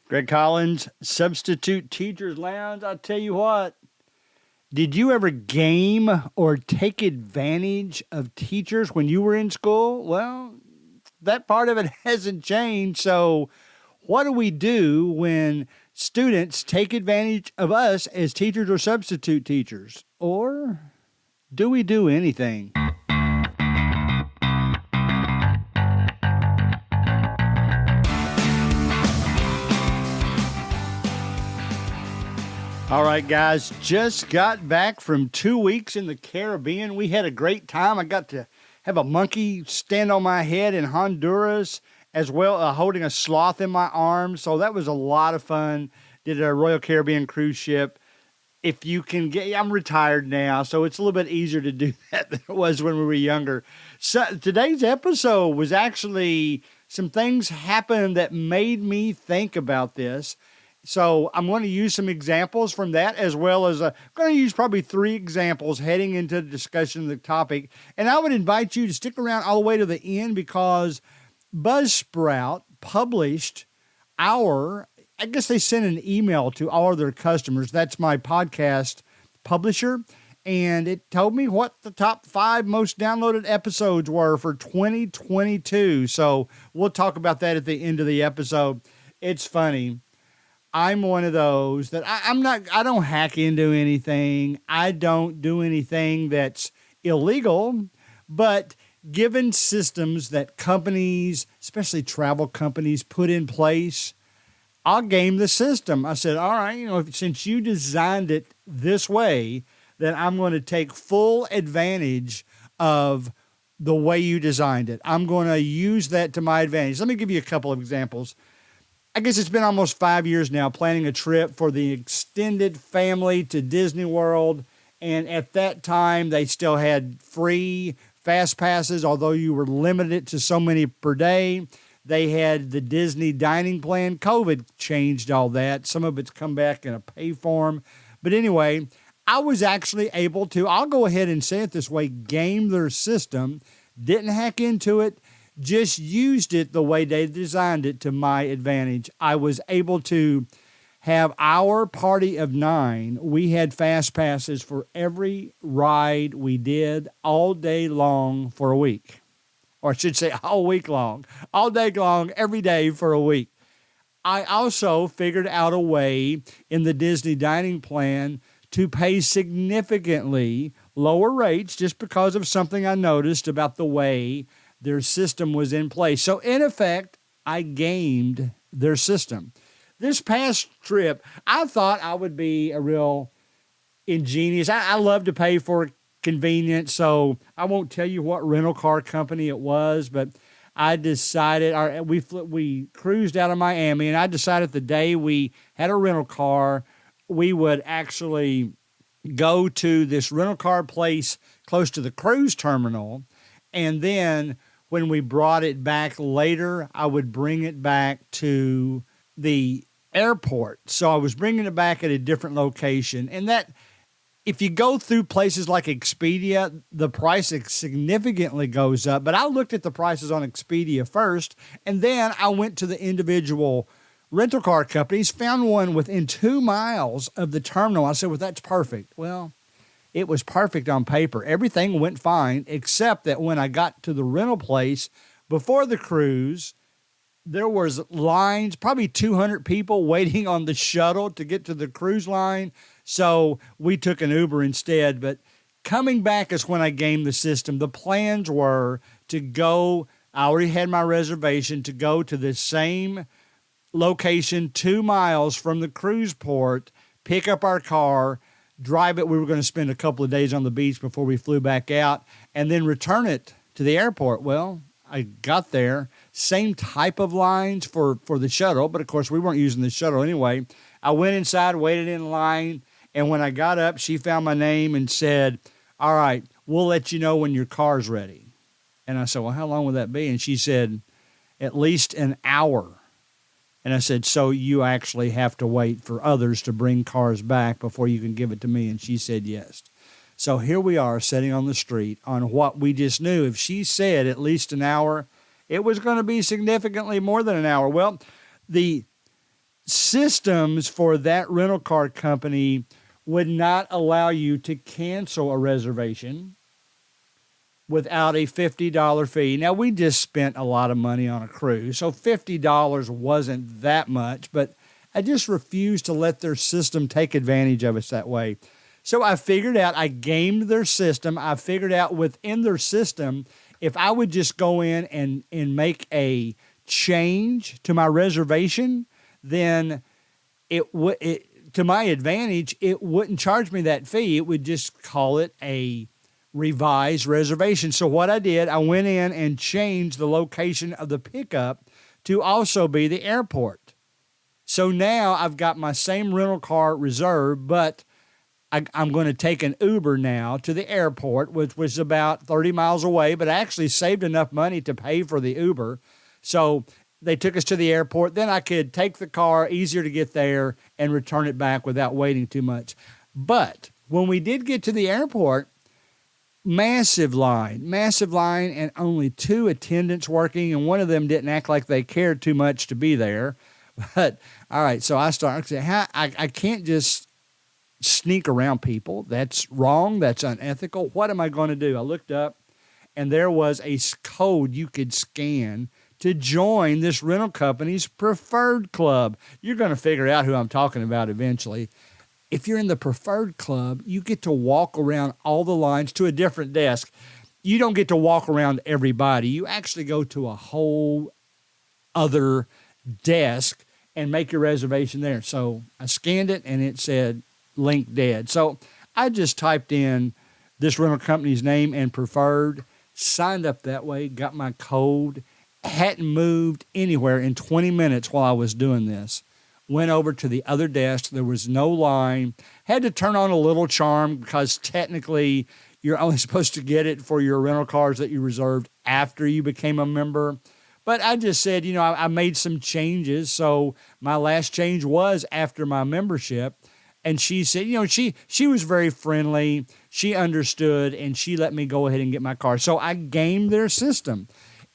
Greg Collins, Substitute Teachers Lounge. I'll tell you what, did you ever game or take advantage of teachers when you were in school? Well, that part of it hasn't changed. So, what do we do when students take advantage of us as teachers or substitute teachers? Or do we do anything? All right, guys, just got back from 2 weeks in the Caribbean. We had a great time. I got to have a monkey stand on my head in Honduras, as well holding a sloth in my arms. So that was a lot of fun. Did a Royal Caribbean cruise ship. If you can get, I'm retired now, so it's a little bit easier to do that than it was when we were younger. So today's episode was actually some things happened that made me think about this. So I'm going to use some examples from that, as well as I'm going to use probably 3 examples heading into the discussion of the topic. And I would invite you to stick around all the way to the end, because Buzzsprout published I guess they sent an email to all of their customers. That's my podcast publisher. And it told me what the top 5 most downloaded episodes were for 2022. So we'll talk about that at the end of the episode. It's funny. I'm one of those that I don't hack into anything. I don't do anything that's illegal, but given systems that companies, especially travel companies, put in place, I'll game the system. I said, all right, since you designed it this way, then I'm going to take full advantage of the way you designed it. I'm going to use that to my advantage. Let me give you a couple of examples. I guess it's been almost 5 years now planning a trip for the extended family to Disney World. And at that time, they still had free fast passes, although you were limited to so many per day. They had the Disney dining plan. COVID changed all that. Some of it's come back in a pay form. But anyway, I was actually able to, I'll go ahead and say it this way, game their system, didn't hack into it, just used it the way they designed it to my advantage. I was able to have our party of 9. We had fast passes for every ride we did all day long for a week. Or I should say all week long, all day long, every day for a week. I also figured out a way in the Disney dining plan to pay significantly lower rates just because of something I noticed about the way their system was in place. So in effect, I gamed their system. This past trip, I thought I would be a real ingenious. I love to pay for convenience, so I won't tell you what rental car company it was, but I decided, we cruised out of Miami, and I decided the day we had a rental car, we would actually go to this rental car place close to the cruise terminal, and then when we brought it back later, I would bring it back to the airport. So I was bringing it back at a different location. And that, if you go through places like Expedia, the price significantly goes up. But I looked at the prices on Expedia first, and then I went to the individual rental car companies, found one within 2 miles of the terminal. I said, well, that's perfect. Well, it was perfect on paper. Everything went fine, except that when I got to the rental place before the cruise, there was lines, probably 200 people waiting on the shuttle to get to the cruise line. So we took an Uber instead. But coming back is when I gamed the system. The plans were to go, I already had my reservation to go to the same location 2 miles from the cruise port, pick up our car, drive it. We were going to spend a couple of days on the beach before we flew back out, and then return it to the airport. Well, I got there, same type of lines for the shuttle, but of course we weren't using the shuttle anyway. I went inside, waited in line, and when I got up, she found my name and said, all right, we'll let you know when your car's ready. And I said, well, how long would that be? And she said, at least an hour. And I said, so you actually have to wait for others to bring cars back before you can give it to me? And she said, yes. So here we are sitting on the street on what we just knew. If she said at least an hour, it was going to be significantly more than an hour. Well, the systems for that rental car company would not allow you to cancel a reservation without a $50 fee. Now, we just spent a lot of money on a cruise, so $50 wasn't that much, but I just refused to let their system take advantage of us that way. So I figured out, I gamed their system. I figured out within their system, if I would just go in and make a change to my reservation, then to my advantage, it wouldn't charge me that fee. It would just call it a revised reservation. So what I did, I went in and changed the location of the pickup to also be the airport. So now I've got my same rental car reserved, but I'm going to take an Uber now to the airport, which was about 30 miles away, but I actually saved enough money to pay for the Uber. So they took us to the airport. Then I could take the car, easier to get there, and return it back without waiting too much. But when we did get to the airport, massive line, and only 2 attendants working, and one of them didn't act like they cared too much to be there. But, all right, so I started saying, I can't just sneak around people. That's wrong. That's unethical. What am I going to do? I looked up, and there was a code you could scan to join this rental company's preferred club. You're going to figure out who I'm talking about eventually. If you're in the preferred club, you get to walk around all the lines to a different desk. You don't get to walk around everybody. You actually go to a whole other desk and make your reservation there. So I scanned it, and it said link dead. So I just typed in this rental company's name and preferred, signed up that way, got my code, hadn't moved anywhere in 20 minutes while I was doing this. Went over to the other desk. There was no line. Had to turn on a little charm because technically you're only supposed to get it for your rental cars that you reserved after you became a member. But I just said, I made some changes. So my last change was after my membership. And she said, she was very friendly. She understood, and she let me go ahead and get my car. So I gamed their system.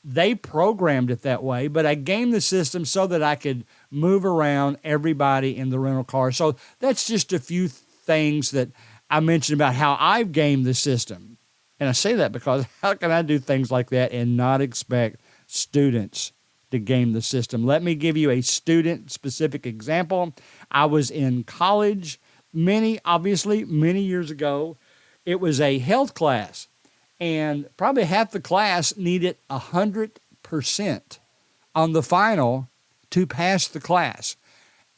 They programmed it that way, but I gamed the system so that I could move around everybody in the rental car. So that's just a few things that I mentioned about how I've gamed the system. And I say that because how can I do things like that and not expect students to game the system? Let me give you a student-specific example. I was in college many years ago. It was a health class. And probably half the class needed 100% on the final to pass the class.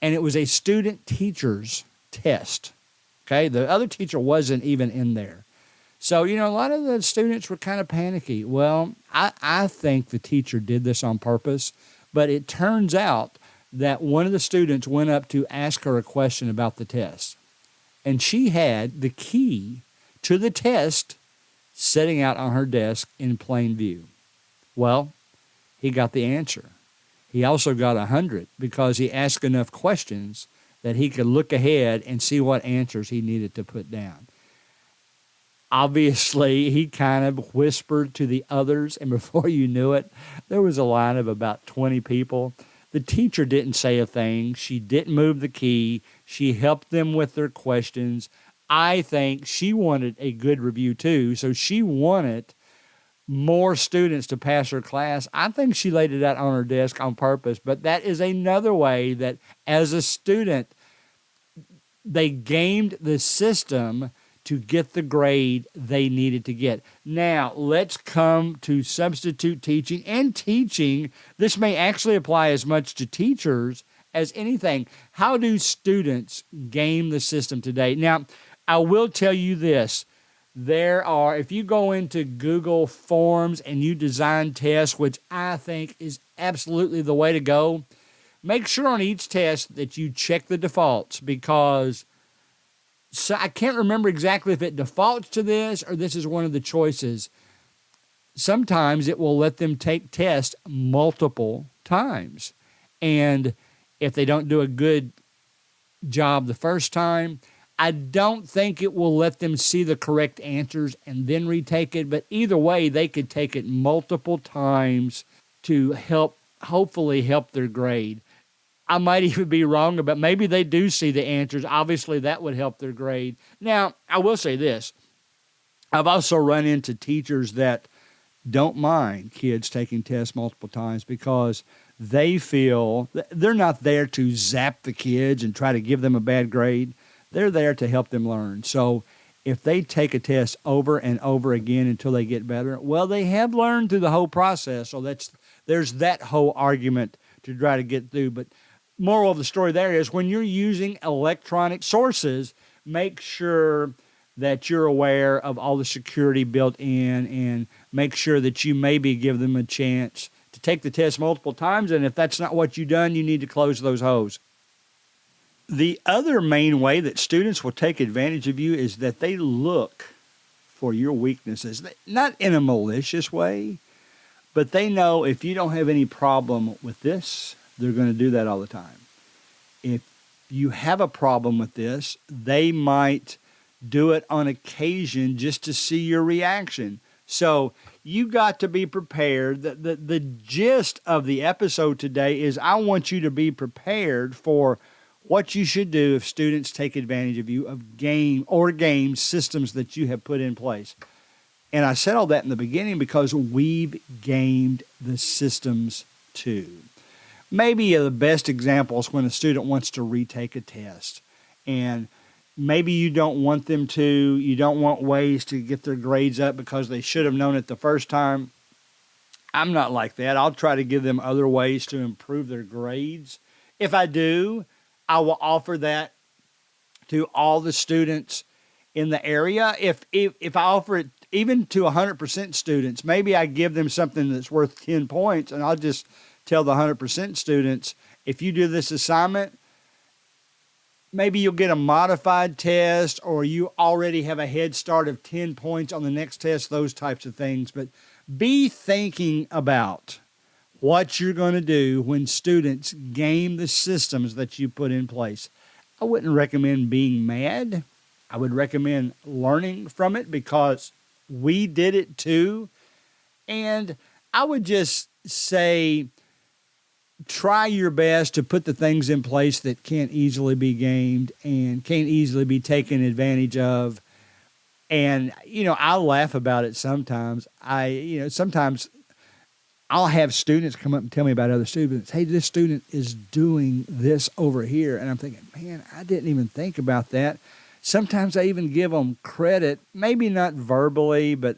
And it was a student teacher's test. Okay, the other teacher wasn't even in there. So, a lot of the students were kind of panicky. Well, I think the teacher did this on purpose, but it turns out that one of the students went up to ask her a question about the test. And she had the key to the test sitting out on her desk in plain view. Well, he got the answer. He also got 100 because he asked enough questions that he could look ahead and see what answers he needed to put down. Obviously, he kind of whispered to the others, and before you knew it, there was a line of about 20 people. The teacher didn't say a thing. She didn't move the key. She helped them with their questions. I think she wanted a good review too, so she wanted more students to pass her class. I think she laid it out on her desk on purpose, but that is another way that as a student, they gamed the system to get the grade they needed to get. Now, let's come to substitute teaching and teaching. This may actually apply as much to teachers as anything. How do students game the system today? Now, I will tell you this. If you go into Google Forms and you design tests, which I think is absolutely the way to go, make sure on each test that you check the defaults because I can't remember exactly if it defaults to this or this is one of the choices. Sometimes it will let them take tests multiple times. And if they don't do a good job the first time, I don't think it will let them see the correct answers and then retake it. But either way, they could take it multiple times to hopefully help their grade. I might even be wrong about maybe they do see the answers. Obviously, that would help their grade. Now, I will say this. I've also run into teachers that don't mind kids taking tests multiple times because they feel they're not there to zap the kids and try to give them a bad grade. They're there to help them learn. So if they take a test over and over again until they get better, well, they have learned through the whole process. So there's that whole argument to try to get through. But moral of the story there is when you're using electronic sources, make sure that you're aware of all the security built in and make sure that you maybe give them a chance to take the test multiple times. And if that's not what you've done, you need to close those holes. The other main way that students will take advantage of you is that they look for your weaknesses, not in a malicious way, but they know if you don't have any problem with this, they're going to do that all the time. If you have a problem with this, they might do it on occasion just to see your reaction. So you got to be prepared. The gist of the episode today is I want you to be prepared for what you should do if students take advantage of you of game systems that you have put in place. And I said all that in the beginning because we've gamed the systems too. Maybe the best example is when a student wants to retake a test and maybe you don't want them to. You don't want ways to get their grades up because they should have known it the first time. I'm not like that. I'll try to give them other ways to improve their grades. If I do, I will offer that to all the students in the area. If I offer it even to 100% students, maybe I give them something that's worth 10 points, and I'll just tell the 100% students, if you do this assignment, maybe you'll get a modified test or you already have a head start of 10 points on the next test, those types of things. But be thinking about what you're going to do when students game the systems that you put in place. I wouldn't recommend being mad. I would recommend learning from it because we did it too. And I would just say, try your best to put the things in place that can't easily be gamed and can't easily be taken advantage of. And, I laugh about it sometimes. Sometimes I'll have students come up and tell me about other students. Hey, this student is doing this over here. And I'm thinking, man, I didn't even think about that. Sometimes I even give them credit, maybe not verbally, but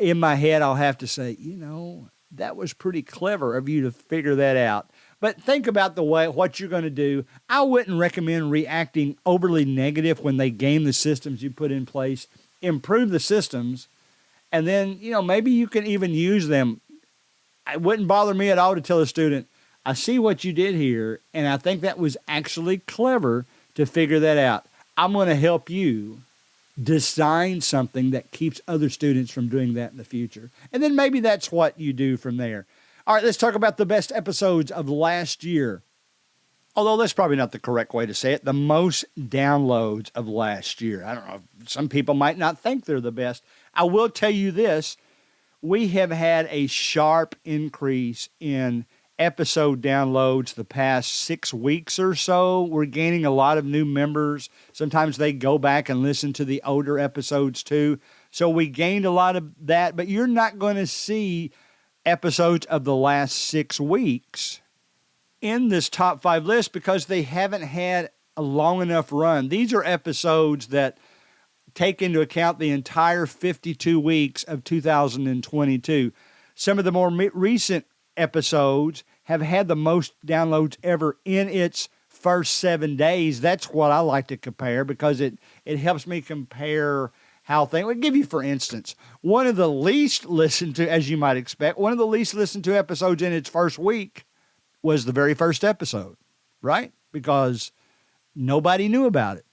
in my head I'll have to say, that was pretty clever of you to figure that out. But think about what you're going to do. I wouldn't recommend reacting overly negative when they game the systems you put in place. Improve the systems, and then, maybe you can even use them. It wouldn't bother me at all to tell a student, I see what you did here, and I think that was actually clever to figure that out. I'm going to help you design something that keeps other students from doing that in the future. And then maybe that's what you do from there. All right, let's talk about the best episodes of last year. Although that's probably not the correct way to say it. The most downloads of last year. I don't know. Some people might not think they're the best. I will tell you this. We have had a sharp increase in episode downloads the past 6 weeks or so. We're gaining a lot of new members. Sometimes they go back and listen to the older episodes too. So we gained a lot of that, but you're not going to see episodes of the last 6 weeks in this top 5 list because they haven't had a long enough run. These are episodes that take into account the entire 52 weeks of 2022. Some of the more recent episodes have had the most downloads ever in its first 7 days. That's what I like to compare because it helps me compare how things. I'll give you, for instance, one of the least listened to, as you might expect, one of the least listened to episodes in its first week was the very first episode, right? Because nobody knew about it.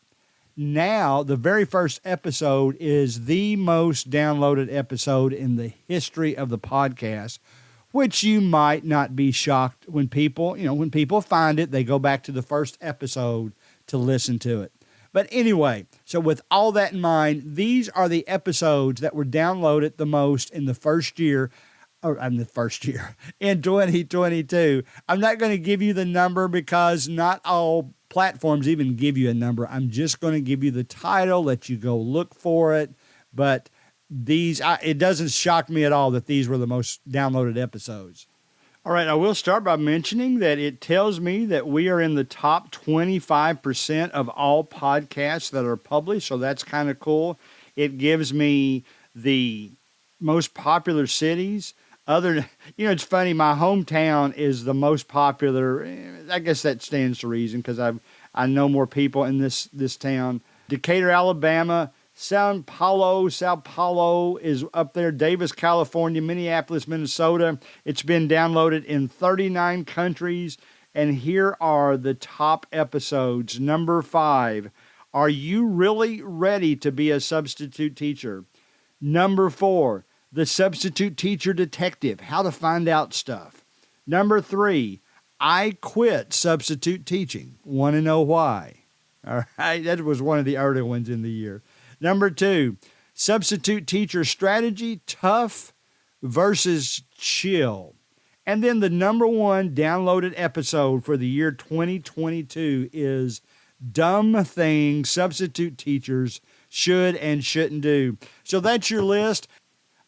Now, the very first episode is the most downloaded episode in the history of the podcast, which you might not be shocked when people find it, they go back to the first episode to listen to it. But anyway, so with all that in mind, these are the episodes that were downloaded the most in the first year. or I'm the first year in 2022. I'm not going to give you the number because not all platforms even give you a number. I'm just going to give you the title, let you go look for it. But it doesn't shock me at all that these were the most downloaded episodes. All right, I will start by mentioning that it tells me that we are in the top 25% of all podcasts that are published, so that's kind of cool. It gives me the most popular cities. It's funny, my hometown is the most popular. I guess that stands to reason because I know more people in this town. Decatur, Alabama. Sao Paulo is up there. Davis, California. Minneapolis, Minnesota. It's been downloaded in 39 countries. And here are the top episodes. Number 5, are you really ready to be a substitute teacher? Number 4, the substitute teacher detective, how to find out stuff. Number 3, I quit substitute teaching. Want to know why? All right, that was one of the early ones in the year. Number 2, substitute teacher strategy, tough versus chill. And then the number 1 downloaded episode for the year 2022 is dumb things substitute teachers should and shouldn't do. So that's your list.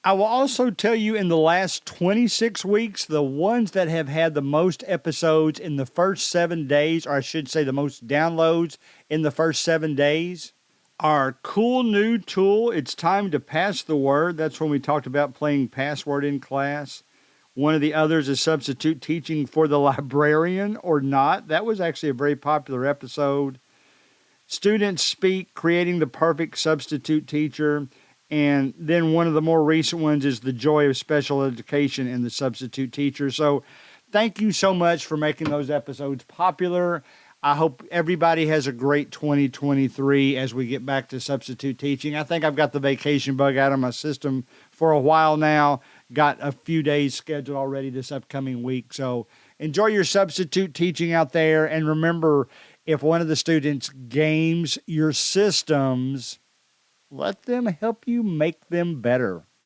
I will also tell you in the last 26 weeks, the ones that have had the most episodes in the first 7 days, or I should say the most downloads in the first 7 days, our cool new tool, It's Time to Pass the Word. That's when we talked about playing password in class. One of the others is substitute teaching for the librarian or not. That was actually a very popular episode. Students Speak, creating the perfect substitute teacher. And then one of the more recent ones is the joy of special education and the substitute teacher. So thank you so much for making those episodes popular. I hope everybody has a great 2023 as we get back to substitute teaching. I think I've got the vacation bug out of my system for a while now. Got a few days scheduled already this upcoming week. So enjoy your substitute teaching out there. And remember, if one of the students games your systems, let them help you make them better.